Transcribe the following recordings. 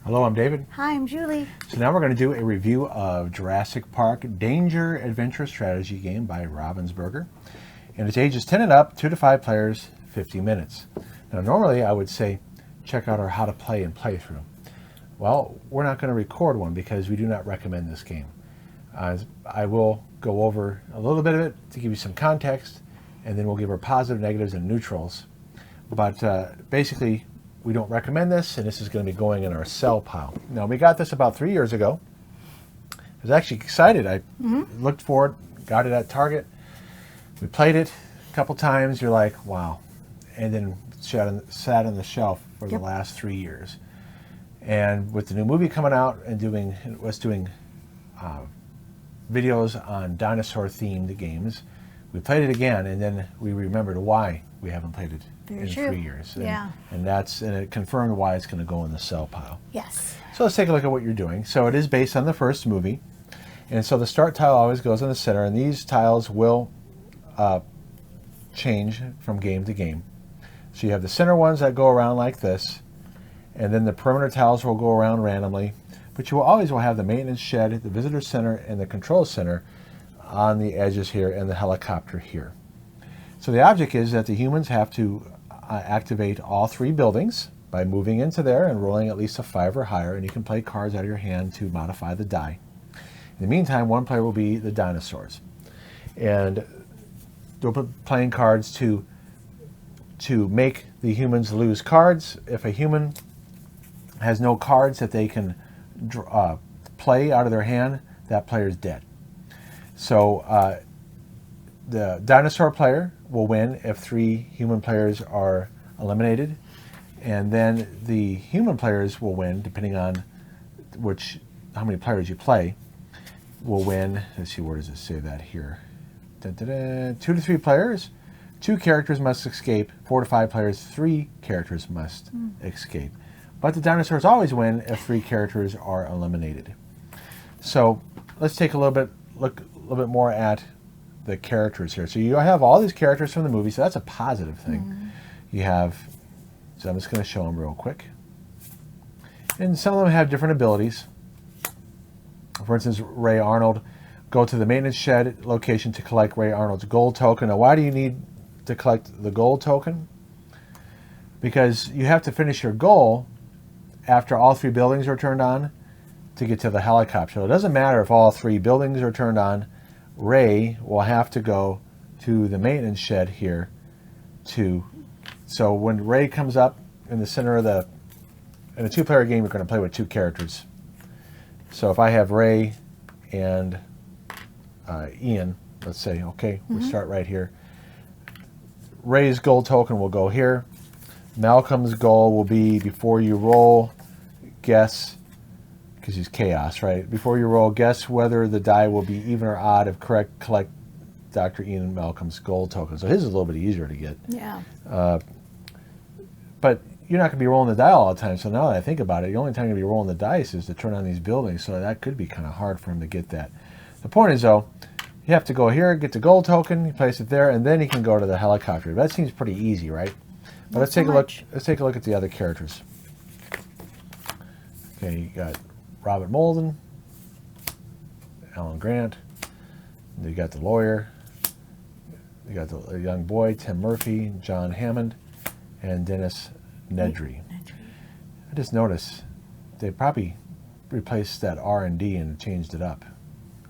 Hello, I'm David. Hi, I'm Julie. So now we're going to do a review of Jurassic Park Danger Adventure Strategy game by Ravensburger. And it's ages 10 and up, 2 to 5 players, 50 minutes. Now normally I would say check out our how to play and playthrough. Well, we're not going to record one because we do not recommend this game. I will go over a little bit of it to give you some context, and then we'll give our positive, negatives, and neutrals. But basically, we don't recommend this, and this is going to be going in our sell pile. Now, we got this about 3 years ago. I was actually excited. I looked for it, got it at Target. We played it a couple times. You're like, wow. And then sat on the shelf for the last 3 years. And with the new movie coming out and doing videos on dinosaur-themed games, we played it again, and then we remembered why we haven't played it in 3 years. And it confirmed why it's going to go in the sell pile. Yes. So let's take a look at what you're doing. So it is based on the first movie. And so the start tile always goes in the center, and these tiles will change from game to game. So you have the center ones that go around like this, and then the perimeter tiles will go around randomly. But you will always have the maintenance shed, the visitor center, and the control center on the edges here, and the helicopter here. So the object is that the humans have to activate all 3 buildings by moving into there and rolling at least a 5 or higher, and you can play cards out of your hand to modify the die. In the meantime, one player will be the dinosaurs. And they'll be playing cards to make the humans lose cards. If a human has no cards that they can play out of their hand, that player is dead. So the dinosaur player will win if 3 human players are eliminated, and then the human players will win depending on how many players you play. Will win. Let's see, where does it say that here? 2 to 3 players, 2 characters must escape. 4 to 5 players, 3 characters must escape. But the dinosaurs always win if 3 characters are eliminated. So let's take look a little bit more at the characters here. So you have all these characters from the movie, so that's a positive thing. So I'm just going to show them real quick. And some of them have different abilities. For instance, Ray Arnold, go to the maintenance shed location to collect Ray Arnold's gold token. Now, why do you need to collect the gold token? Because you have to finish your goal after all 3 buildings are turned on to get to the helicopter. So it doesn't matter if all 3 buildings are turned on. Ray will have to go to the maintenance shed here so when Ray comes up in the center of in a 2-player game, you're going to play with 2 characters. So if I have Ray and Ian, let's say, okay, we'll start right here. Ray's gold token will go here. Malcolm's goal will be, before you roll, guess, because he's chaos, right? Before you roll, guess whether the die will be even or odd if collect Dr. Ian Malcolm's gold token. So his is a little bit easier to get. Yeah. But you're not going to be rolling the die all the time. So now that I think about it, the only time you're going to be rolling the dice is to turn on these buildings. So that could be kind of hard for him to get that. The point is, though, you have to go here, get the gold token, you place it there, and then you can go to the helicopter. That seems pretty easy, right? But let's take a look. Let's take a look at the other characters. Okay, you got Robert Molden, Alan Grant. You got the lawyer. You got the young boy, Tim Murphy, John Hammond, and Dennis Nedry. I just noticed they probably replaced that R&D and changed it up.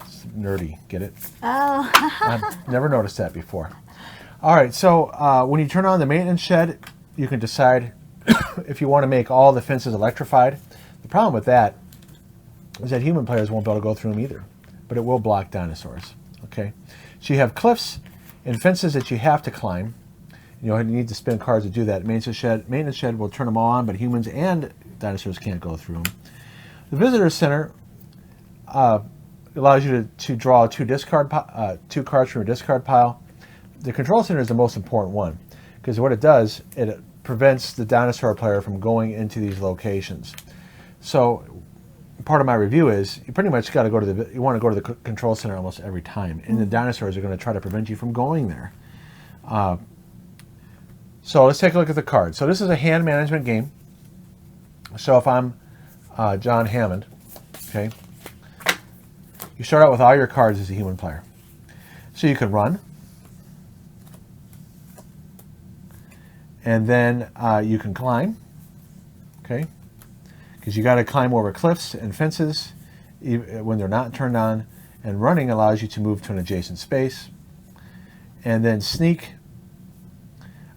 It's nerdy, get it? Oh. I've never noticed that before. All right, so when you turn on the maintenance shed, you can decide if you want to make all the fences electrified. The problem with that is that human players won't be able to go through them either, but it will block dinosaurs. Okay, so you have cliffs and fences that you have to climb. You need to spend cards to do that. Maintenance shed will turn them all on, but humans and dinosaurs can't go through them. The visitor center allows you to draw 2 cards from your discard pile. The control center is the most important one, because what it does, it prevents the dinosaur player from going into these locations. So part of my review is you pretty much got to you want to go to the control center almost every time, and the dinosaurs are going to try to prevent you from going there. So let's take a look at the cards. So this is a hand management game. So if I'm John Hammond. Okay. You start out with all your cards as a human player. So you can run. And then you can climb. Okay. Because you got to climb over cliffs and fences when they're not turned on. And running allows you to move to an adjacent space. And then sneak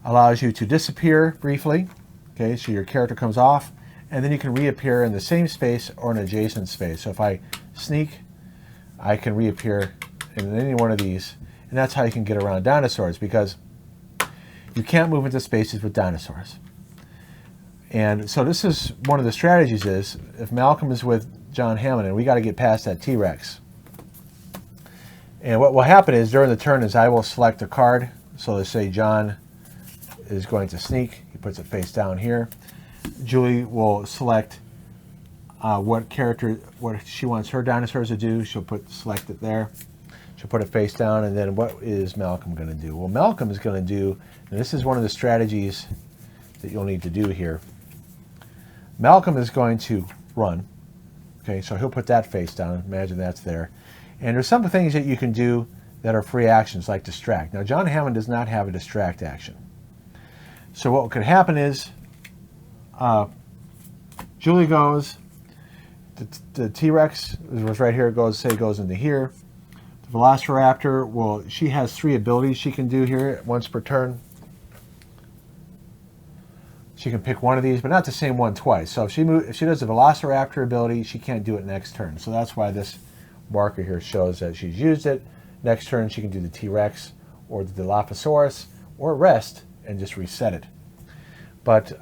allows you to disappear briefly. Okay, so your character comes off, and then you can reappear in the same space or an adjacent space. So if I sneak, I can reappear in any one of these, and that's how you can get around dinosaurs, because you can't move into spaces with dinosaurs. And so this is one of the strategies is, if Malcolm is with John Hammond, and we got to get past that T-Rex. And what will happen is, during the turn, is I will select a card. So let's say John is going to sneak. He puts it face down here. Julie will select what she wants her dinosaurs to do. She'll select it there. She'll put it face down, and then what is Malcolm going to do? Well, Malcolm is going to do, and this is one of the strategies that you'll need to do here. Malcolm is going to run. Okay, so he'll put that face down. Imagine that's there. And there's some things that you can do that are free actions, like distract. Now, John Hammond does not have a distract action. So what could happen is, Julie goes, the T-Rex was right here, goes into here. The Velociraptor, well, she has 3 abilities she can do here once per turn. She can pick one of these, but not the same one twice. So if she does the Velociraptor ability, she can't do it next turn. So that's why this marker here shows that she's used it. Next turn, she can do the T-Rex or the Dilophosaurus, or rest and just reset it. But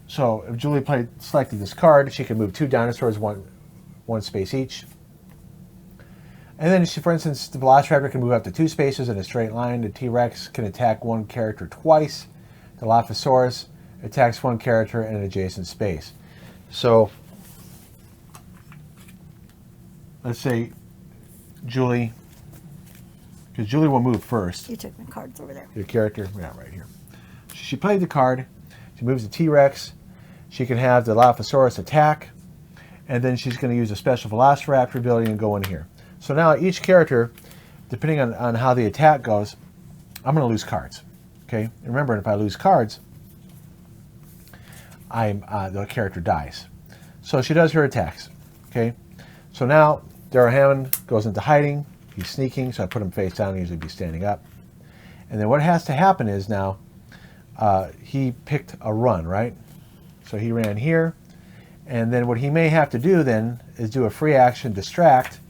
so if Julie selected this card, she can move 2 dinosaurs one space each. And then, for instance, the Velociraptor can move up to 2 spaces in a straight line. The T-Rex can attack one character twice. The Dilophosaurus attacks one character in an adjacent space. So let's say Julie, because Julie will move first. You took my cards over there. Your character, yeah, right here. She played the card. She moves the T-Rex. She can have the Dilophosaurus attack, and then she's going to use a special Velociraptor ability and go in here. So now each character, depending on how the attack goes, I'm going to lose cards. Okay, and remember, if I lose cards, the character dies. So she does her attacks. Okay, so now Darrell Hammond goes into hiding. He's sneaking, so I put him face down. He'd usually be standing up. And then what has to happen is now he picked a run, right? So he ran here, and then what he may have to do then is do a free action distract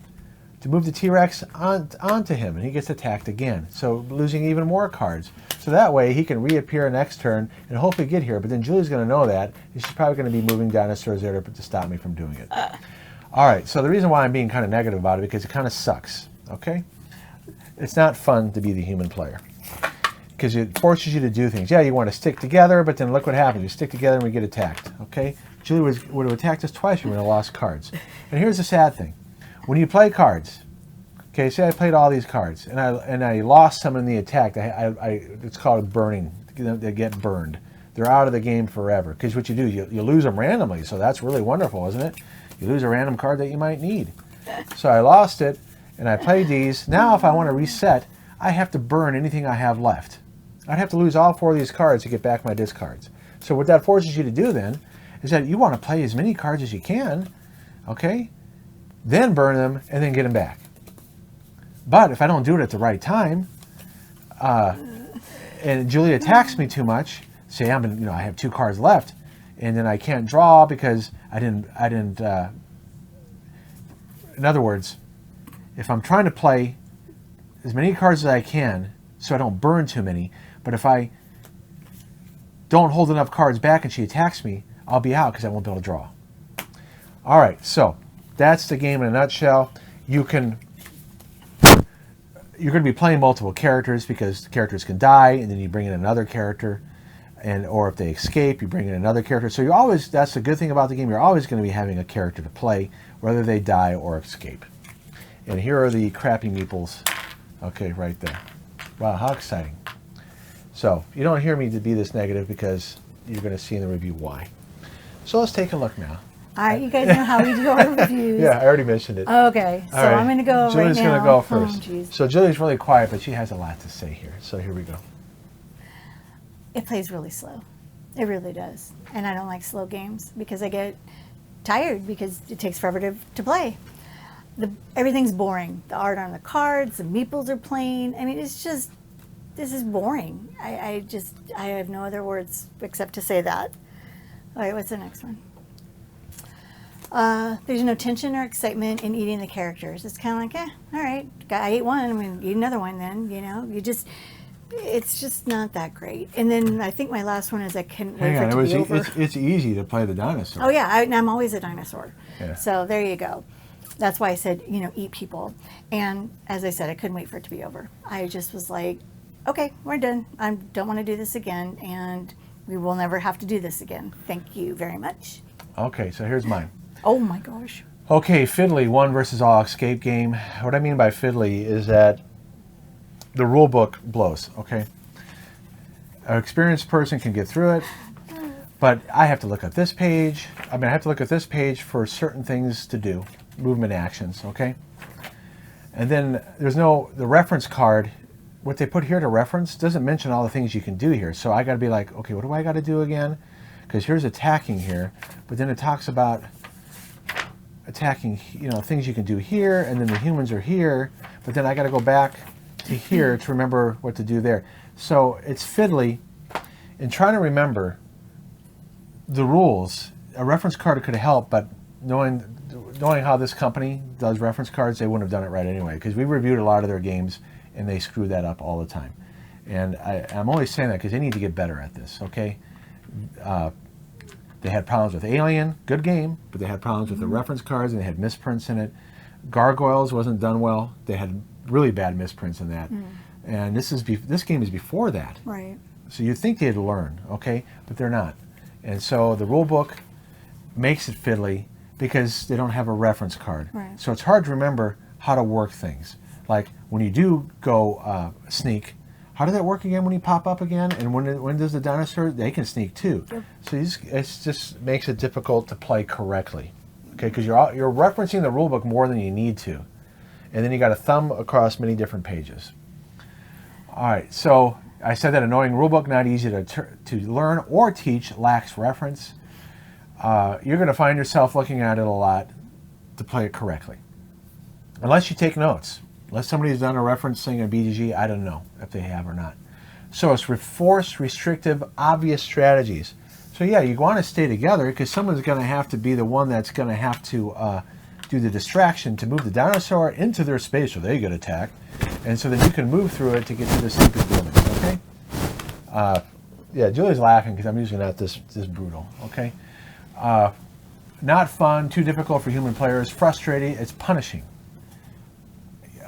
to move the T-Rex onto him, and he gets attacked again. So losing even more cards. So that way he can reappear next turn and hopefully get here. But then Julie's going to know that, and she's probably going to be moving dinosaurs there to stop me from doing it. All right, so the reason why I'm being kind of negative about it, because it kind of sucks, okay? It's not fun to be the human player, because it forces you to do things. Yeah, you want to stick together, but then look what happens. You stick together and we get attacked, okay? Julie would have attacked us twice. We would have lost cards. And here's the sad thing. When you play cards, okay, say I played all these cards, and I lost some in the attack. It's called burning. They get burned. They're out of the game forever. Because what you do, you lose them randomly. So that's really wonderful, isn't it? You lose a random card that you might need. So I lost it, and I played these. Now if I want to reset, I have to burn anything I have left. I'd have to lose all 4 of these cards to get back my discards. So what that forces you to do then is that you want to play as many cards as you can, okay? Then burn them, and then get them back. But if I don't do it at the right time, and Julie attacks me too much, say I have 2 cards left, and then I can't draw because I didn't. In other words, if I'm trying to play as many cards as I can, so I don't burn too many, but if I don't hold enough cards back and she attacks me, I'll be out because I won't be able to draw. All right, so that's the game in a nutshell. You're going to be playing multiple characters because the characters can die, and then you bring in another character, or if they escape, you bring in another character. So you're always, that's the good thing about the game, you're always going to be having a character to play, whether they die or escape. And here are the crappy meeples. Okay, right there. Wow, how exciting. So you don't hear me to be this negative because you're going to see in the review why. So let's take a look now. All right, you guys know how we do our reviews. Yeah, I already mentioned it. Okay, so right. I'm going to go Julie's right now. going to go Oh, first. geez. So Julie's really quiet, but she has a lot to say here. So here we go. It plays really slow. It really does. And I don't like slow games because I get tired because it takes forever to play. Everything's boring. The art on the cards, the meeples are plain. I mean, it's just, this is boring. I have no other words except to say that. All right, what's the next one? There's no tension or excitement in eating the characters. It's kind of like, all right, I ate one, I'm going to eat another one then, you know? It's just not that great. And then I think my last one is I couldn't wait for it to be over. It's easy to play the dinosaur. Oh yeah, I'm always a dinosaur. Yeah. So there you go. That's why I said, eat people. And as I said, I couldn't wait for it to be over. I just was like, okay, we're done. I don't want to do this again, and we will never have to do this again. Thank you very much. Okay, so here's mine. Oh my gosh. Okay, Fiddly, one versus all escape game. What I mean by Fiddly is that the rule book blows, okay? An experienced person can get through it, but I have to look at this page. I have to look at this page for certain things to do, movement actions, okay? And then the reference card, what they put here to reference doesn't mention all the things you can do here. So I got to be like, okay, what do I got to do again? Because here's attacking here, but then it talks about attacking, things you can do here, and then the humans are here, but then I got to go back to here to remember what to do there. So it's fiddly in trying to remember the rules. A reference card could have helped, but knowing how this company does reference cards, they wouldn't have done it right anyway, because we reviewed a lot of their games and they screw that up all the time. And I'm only saying that because they need to get better at this, okay? They had problems with Alien, good game, but they had problems with the reference cards and they had misprints in it. Gargoyles wasn't done well. They had really bad misprints in that. And this game is before that. Right. So you'd think they'd learn, okay? But they're not. And so the rule book makes it fiddly because they don't have a reference card. Right. So it's hard to remember how to work things. Like when you do go sneak, how does that work again when you pop up again? And when does the dinosaur, they can sneak too. Yep. So it just makes it difficult to play correctly. Okay, because you're referencing the rule book more than you need to. And then you got to thumb across many different pages. All right, so I said that annoying rule book, not easy to learn or teach, lacks reference. You're going to find yourself looking at it a lot to play it correctly. Unless you take notes. Unless somebody's done a referencing a BDG, I don't know if they have or not. So it's forced, restrictive, obvious strategies. So yeah, you want to stay together because someone's going to have to be the one that's going to have to do the distraction to move the dinosaur into their space so they get attacked. And so then you can move through it to get to the stupid buildings, okay? Yeah, Julie's laughing because I'm usually not this brutal, okay? Not fun, too difficult for human players, frustrating, it's punishing.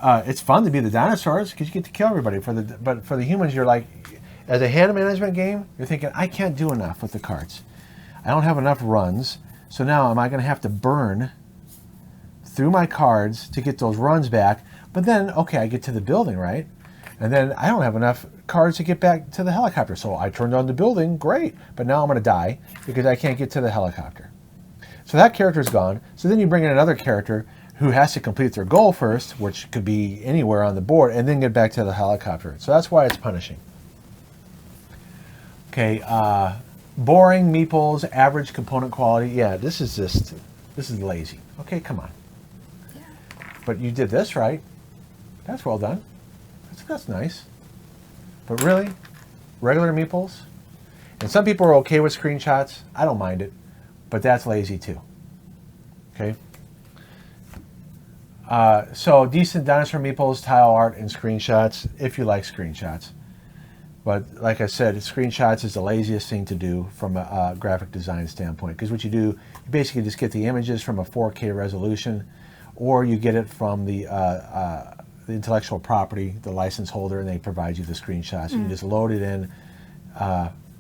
It's fun to be the dinosaurs because you get to kill everybody. But for the humans, you're like, as a hand management game, you're thinking, I can't do enough with the cards. I don't have enough runs. So now am I going to have to burn through my cards to get those runs back? But then, okay, I get to the building, right? And then I don't have enough cards to get back to the helicopter. So I turned on the building, great. But now I'm going to die because I can't get to the helicopter. So that character's gone. So then you bring in another character who has to complete their goal first, which could be anywhere on the board, and then get back to the helicopter. So that's why it's punishing. Okay, boring, meeples, average component quality. Yeah, this is lazy. Okay, come on. Yeah. But you did this right. That's well done. That's nice. But really, regular meeples? And some people are okay with screenshots. I don't mind it, but that's lazy too. Okay. So decent dinosaur meeples, tile art, and screenshots, if you like screenshots. But like I said, screenshots is the laziest thing to do from a graphic design standpoint. Because what you do, you basically just get the images from a 4K resolution, or you get it from the intellectual property, the license holder, and they provide you the screenshots. You just load it in.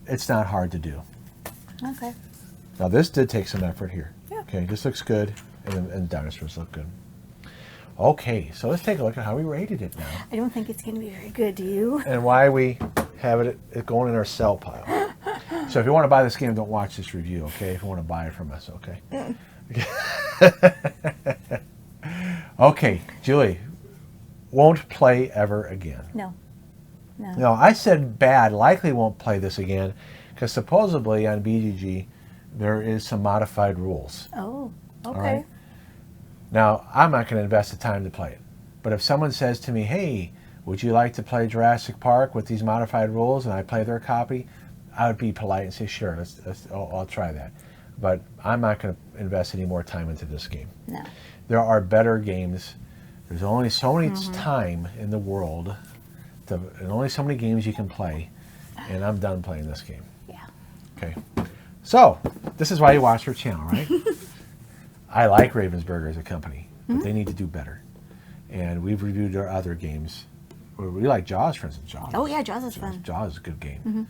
It's not hard to do. Okay. Now this did take some effort here. Yeah. Okay, this looks good, and dinosaurs look good. Okay, so let's take a look at how we rated it now. I don't think it's going to be very good, do you? And why we have it going in our sell pile. So if you want to buy this game, don't watch this review, okay? If you want to buy it from us, okay? Okay, Julie, won't play ever again. No. No. No, I said bad, likely won't play this again, because supposedly on BGG there is some modified rules. Oh, okay. All right? Now, I'm not going to invest the time to play it. But if someone says to me, hey, would you like to play Jurassic Park with these modified rules, and I play their copy, I would be polite and say, sure, I'll try that. But I'm not going to invest any more time into this game. No. There are better games. There's only so many time in the world, and only so many games you can play, and I'm done playing this game. Yeah. Okay. So, this is why you watch our channel, right? I like Ravensburger as a company, but they need to do better. And we've reviewed their other games. We like Jaws, for instance. Jaws. Oh, yeah, Jaws is fun. Jaws is a good game.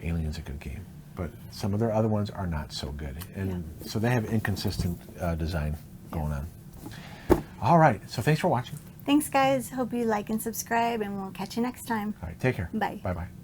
Alien's a good game. But some of their other ones are not so good. And so they have inconsistent design going on. All right. So thanks for watching. Thanks, guys. Hope you like and subscribe, and we'll catch you next time. All right. Take care. Bye. Bye-bye.